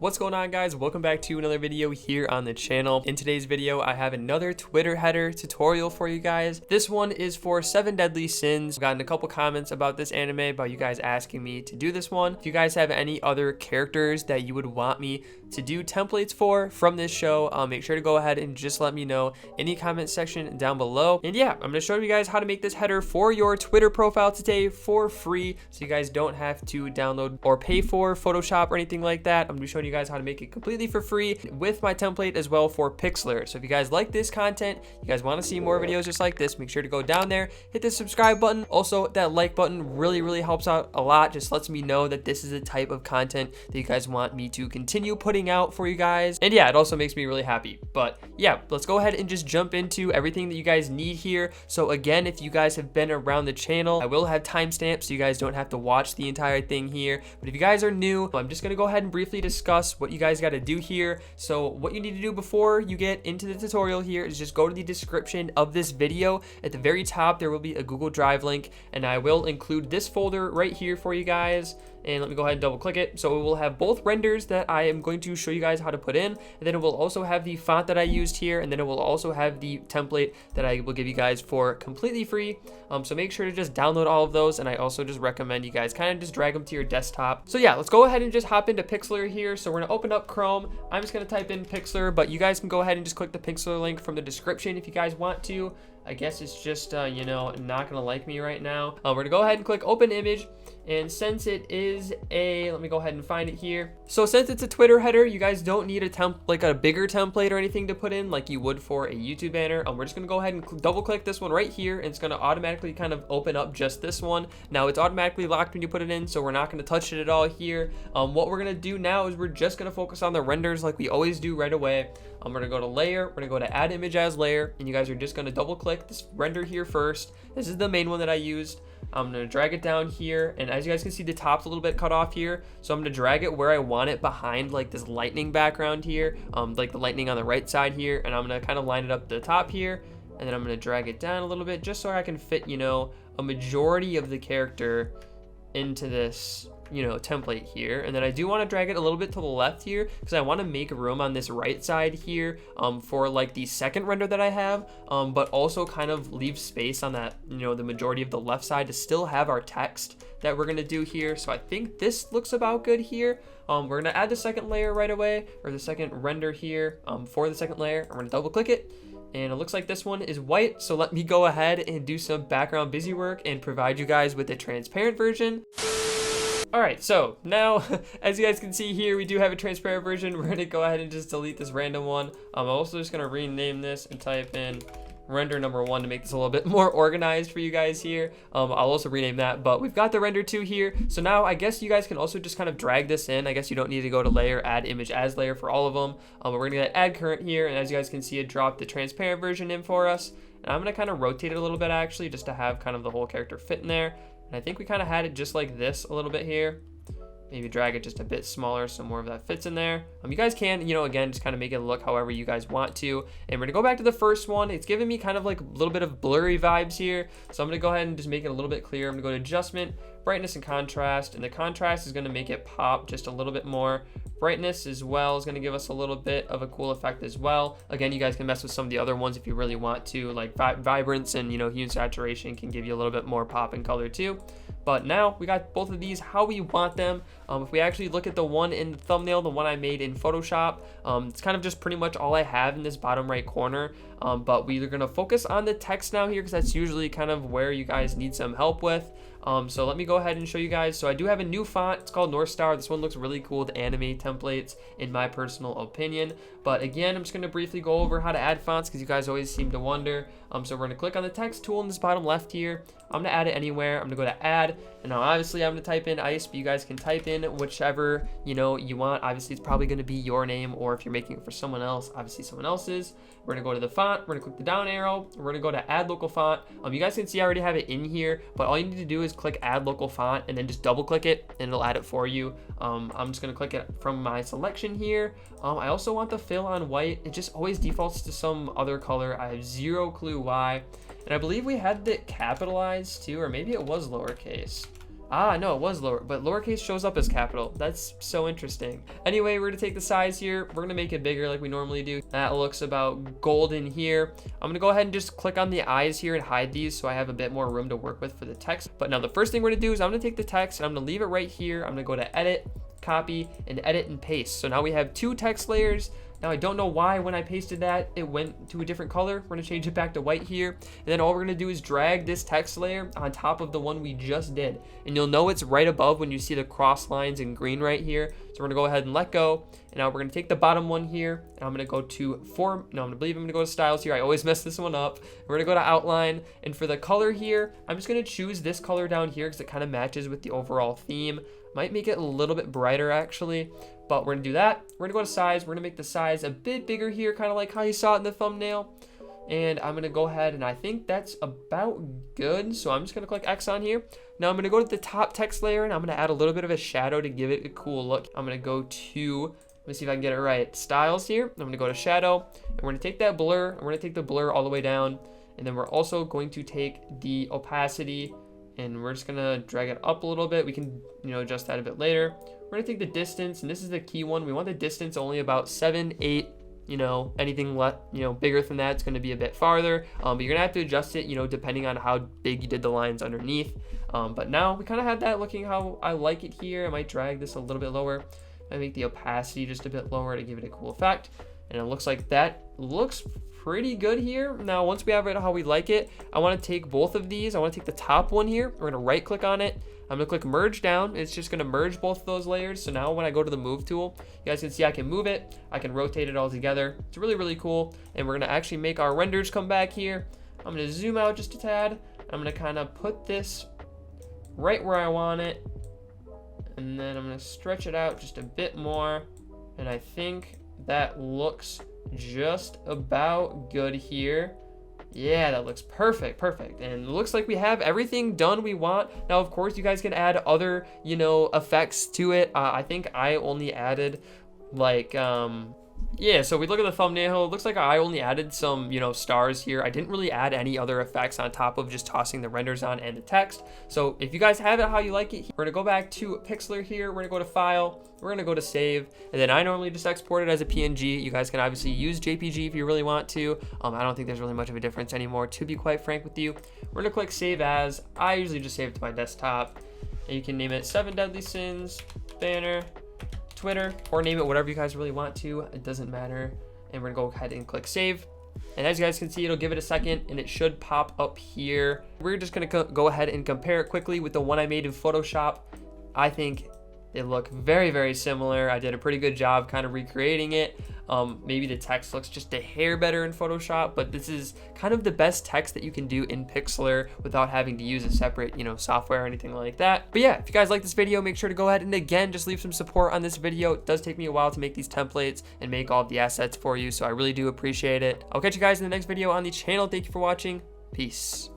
What's going on, guys? Welcome back to another video here on the channel. In today's video, I have another Twitter header tutorial for you guys. This one is for 7 Deadly Sins. I've gotten a couple comments about this anime, about you guys asking me to do this one. If you guys have any other characters that you would want me to do templates for from this show, make sure to go ahead and just let me know in the comment section down below. And yeah, I'm going to show you guys how to make this header for your Twitter profile today for free, so you guys don't have to download or pay for Photoshop or anything like that. I'm going to be showing you guys how to make it completely for free with my template as well for Pixlr. So if you guys like this content, you guys want to see more videos just like this, make sure to go down there, hit the subscribe button. Also, that like button really helps out a lot. Just lets me know that this is the type of content that you guys want me to continue putting out for you guys. And yeah, it also makes me really happy. But yeah, let's go ahead and just jump into everything that you guys need here. So again, if you guys have been around the channel, I will have timestamps so you guys don't have to watch the entire thing here. But if you guys are new, I'm just going to go ahead and briefly discuss what you guys got to do here. So what you need to do before you get into the tutorial here is just go to the description of this video. At the very top, there will be a Google Drive link, and I will include this folder right here for you guys. And let me go ahead and double click it. So it will have both renders that I am going to show you guys how to put in, and then it will also have the font that I used here, and then it will also have the template that I will give you guys for completely free. So make sure to just download all of those, and I also just recommend you guys kind of just drag them to your desktop. So yeah, let's go ahead and just hop into Pixlr here. So we're gonna open up Chrome. I'm just gonna type in Pixlr, but you guys can go ahead and just click the Pixlr link from the description if you guys want to. I guess it's just, you know, not gonna like me right now. We're gonna go ahead and click open image. And since it is let me go ahead and find it here. So since it's a Twitter header, you guys don't need a bigger template or anything to put in like you would for a YouTube banner. We're just gonna go ahead and double click this one right here, and it's gonna automatically kind of open up just this one. Now it's automatically locked when you put it in, so we're not gonna touch it at all here. What we're gonna do now is we're just gonna focus on the renders like we always do right away. We're gonna go to layer, we're gonna go to add image as layer, and you guys are just gonna double click this render here first. This is the main one that I used. I'm gonna drag it down here, and as you guys can see, the top's a little bit cut off here, so I'm gonna drag it where I want it behind like this lightning background here, like the lightning on the right side here, and I'm gonna kind of line it up the top here, and then I'm gonna drag it down a little bit just so I can fit, you know, a majority of the character into this, you know, template here. And then I do want to drag it a little bit to the left here because I want to make room on this right side here for like the second render that I have, but also kind of leave space on that, you know, the majority of the left side to still have our text that we're going to do here. So I think this looks about good here. We're going to add the second layer right away, or the second render here for the second layer. I'm going to double click it, and it looks like this one is white. So let me go ahead and do some background busy work and provide you guys with a transparent version. All right, so now, as you guys can see here, we do have a transparent version. We're gonna go ahead and just delete this random one. I'm also just gonna rename this and type in render number 1 to make this a little bit more organized for you guys here. I'll also rename that, but we've got the render 2 here. So now I guess you guys can also just kind of drag this in. I guess you don't need to go to layer, add image as layer for all of them. We're gonna get add current here, and as you guys can see, it dropped the transparent version in for us. And I'm gonna kind of rotate it a little bit actually, just to have kind of the whole character fit in there. And I think we kind of had it just like this a little bit here. Maybe drag it just a bit smaller so more of that fits in there. You guys can, you know, again, just kind of make it look however you guys want to. And we're gonna go back to the first one. It's giving me kind of like a little bit of blurry vibes here. So I'm gonna go ahead and just make it a little bit clearer. I'm gonna go to adjustment, brightness and contrast. And the contrast is gonna make it pop just a little bit more. Brightness as well is gonna give us a little bit of a cool effect as well. Again, you guys can mess with some of the other ones if you really want to, like vibrance and, you know, hue and saturation can give you a little bit more pop and color too. But now we got both of these how we want them. If we actually look at the one in the thumbnail, the one I made in Photoshop, it's kind of just pretty much all I have in this bottom right corner. But we're gonna focus on the text now here because that's usually kind of where you guys need some help with. So let me go ahead and show you guys. So I do have a new font. It's called North Star. This one looks really cool with anime templates in my personal opinion. But again, I'm just going to briefly go over how to add fonts because you guys always seem to wonder. So we're going to click on the text tool in this bottom left here. I'm going to add it anywhere. I'm going to go to add. And now obviously I'm going to type in ice, but you guys can type in whichever, you know, you want. Obviously it's probably going to be your name, or if you're making it for someone else, obviously someone else's. We're going to go to the font. We're going to click the down arrow. We're going to go to add local font. You guys can see I already have it in here, but all you need to do is click add local font and then just double click it and it'll add it for you. I'm just going to click it from my selection here. I also want the fill on white. It just always defaults to some other color. I have zero clue why. And I believe we had it capitalized too, or maybe it was lowercase. Ah, no, it was lower, but lowercase shows up as capital. That's so interesting. Anyway, we're gonna take the size here. We're gonna make it bigger like we normally do. That looks about golden here. I'm gonna go ahead and just click on the eyes here and hide these so I have a bit more room to work with for the text. But now the first thing we're gonna do is I'm gonna take the text and I'm gonna leave it right here. I'm gonna go to edit, copy, and edit and paste. So now we have 2 text layers. Now I don't know why when I pasted that it went to a different color. We're gonna change it back to white here, and then all we're gonna do is drag this text layer on top of the one we just did, and you'll know it's right above when you see the cross lines in green right here. So we're gonna go ahead and let go, and now we're gonna take the bottom one here, and I'm gonna go to form. No, I'm gonna go to styles here. I always mess this one up. We're gonna go to outline, and for the color here, I'm just gonna choose this color down here because it kind of matches with the overall theme. Might make it a little bit brighter actually, but we're gonna do that. We're gonna go to size. We're gonna make the size a bit bigger here, kind of like how you saw it in the thumbnail. And I'm gonna go ahead and I think that's about good. So I'm just gonna click X on here. Now I'm gonna go to the top text layer and I'm gonna add a little bit of a shadow to give it a cool look. I'm gonna go to, let me see if I can get it right, styles here. I'm gonna go to shadow, and we're gonna take that blur, and we're gonna take the blur all the way down. And then we're also going to take the opacity, and we're just gonna drag it up a little bit. We can, adjust that a bit later. We're gonna take the distance, and this is the key one. We want the distance only about 7, 8, anything bigger than that, it's gonna be a bit farther. But you're gonna have to adjust it, depending on how big you did the lines underneath. But now we kind of have that looking how I like it here. I might drag this a little bit lower. I make the opacity just a bit lower to give it a cool effect. And it looks like that looks pretty good here. Now, once we have it how we like it, I want to take both of these. I want to take the top one here. We're going to right click on it. I'm going to click merge down. It's just going to merge both of those layers. So now when I go to the move tool, you guys can see I can move it. I can rotate it all together. It's really, really cool. And we're going to actually make our renders come back here. I'm going to zoom out just a tad. I'm going to kind of put this right where I want it. And then I'm going to stretch it out just a bit more. And I think that looks just about good here. Yeah, that looks perfect. And it looks like we have everything done we want. Now, of course, you guys can add other, effects to it. I think I only added like, yeah, so we look at the thumbnail, it looks like I only added some, stars here. I didn't really add any other effects on top of just tossing the renders on and the text. So if you guys have it how you like it, we're gonna go back to Pixlr here. We're gonna go to File, we're gonna go to Save, and then I normally just export it as a PNG. You guys can obviously use JPG if you really want to. I don't think there's really much of a difference anymore, to be quite frank with you. We're gonna click Save As. I usually just save it to my desktop. And you can name it 7 Deadly Sins, Banner, Twitter, or name it whatever you guys really want to. It doesn't matter. And we're gonna go ahead and click save. And as you guys can see, it'll give it a second and it should pop up here. We're just gonna go ahead and compare it quickly with the one I made in Photoshop. I think they look very, very similar. I did a pretty good job kind of recreating it. Maybe the text looks just a hair better in Photoshop, but this is kind of the best text that you can do in Pixlr without having to use a separate, software or anything like that. But yeah, if you guys like this video, make sure to go ahead and again, just leave some support on this video. It does take me a while to make these templates and make all of the assets for you, so I really do appreciate it. I'll catch you guys in the next video on the channel. Thank you for watching. Peace.